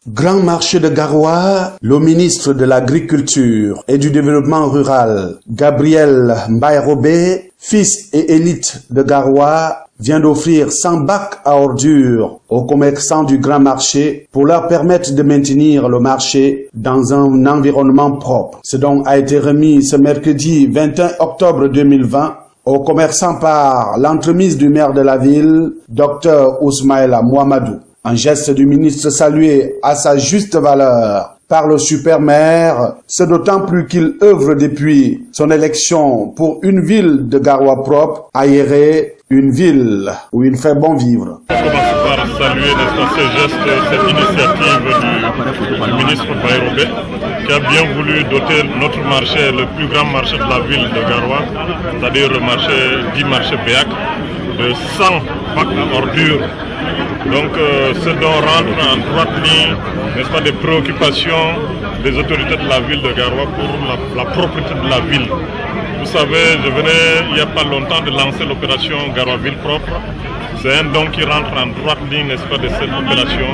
Grand marché de Garoua, le ministre de l'Agriculture et du Développement rural, Gabriel Mbaye-Robé, fils et élite de Garoua, vient d'offrir 100 bacs à ordures aux commerçants du grand marché pour leur permettre de maintenir le marché dans un environnement propre. Ce don a été remis ce mercredi 21 octobre 2020 aux commerçants par l'entremise du maire de la ville, Dr Ousmaïla Mouamadou. Un geste du ministre salué à sa juste valeur par le super-maire, c'est d'autant plus qu'il œuvre depuis son élection pour une ville de Garoua propre, aérée, une ville où il fait bon vivre. Je commence par saluer ce geste, cette initiative du ministre Mbaye-Robé qui a bien voulu doter notre marché, le plus grand marché de la ville de Garoua, c'est-à-dire le marché dit marché Béac, de 100 bacs à ordures. Donc ce dont rentre en droite ligne, n'est-ce pas, des préoccupations des autorités de la ville de Garoua pour la propreté de la ville. Vous savez, je venais il n'y a pas longtemps de lancer l'opération Garoua Ville Propre. C'est un don qui rentre en droite ligne, n'est-ce pas, de cette opération.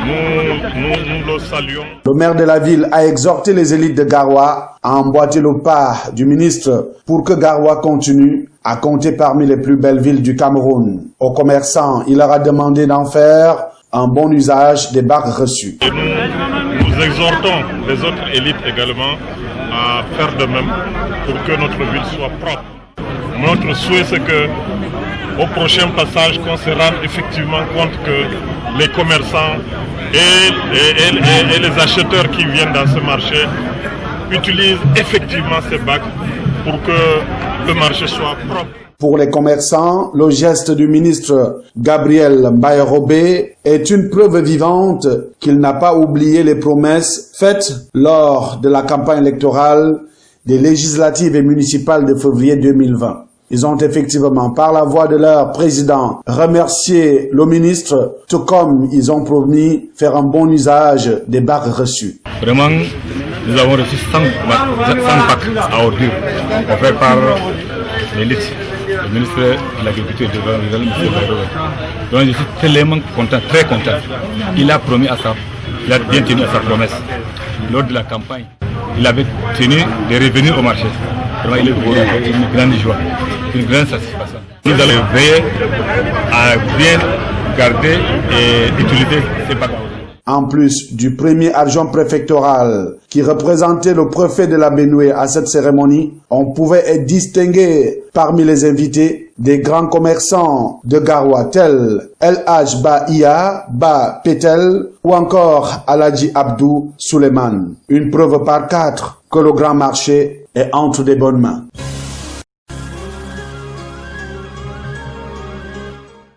Nous le saluons. Le maire de la ville a exhorté les élites de Garoua à emboîter le pas du ministre pour que Garoua continue à compter parmi les plus belles villes du Cameroun. Aux commerçants, il leur a demandé d'en faire un bon usage des bacs reçus. Et nous exhortons les autres élites également à faire de même pour que notre ville soit propre. Notre souhait, c'est que au prochain passage, qu'on se rende effectivement compte que les commerçants et les acheteurs qui viennent dans ce marché utilisent effectivement ces bacs pour que le marché soit propre. Pour les commerçants, le geste du ministre Gabriel Mbaye-Robé est une preuve vivante qu'il n'a pas oublié les promesses faites lors de la campagne électorale des législatives et municipales de février 2020. Ils ont effectivement, par la voix de leur président, remercié le ministre, tout comme ils ont promis faire un bon usage des bacs reçus. Vraiment, nous avons reçu 100 bacs à ordures offerts par l'élite, le ministre de l'Agriculture et du Développement rural, M. Mbaye-Robé. Donc je suis tellement content, très content. Il a bien tenu à sa promesse. Lors de la campagne, il avait tenu de revenir au marché. Vraiment, il est venu avec une grande joie, une grande satisfaction. Nous allons veiller à bien garder et utiliser ces bacs. En plus du premier adjoint préfectoral qui représentait le préfet de la Benue à cette cérémonie, on pouvait distinguer parmi les invités des grands commerçants de Garoua tels El Hadj Ba Iya, Ba Petel ou encore Aladji Abdou Suleiman. Une preuve par 4 que le grand marché est entre des bonnes mains.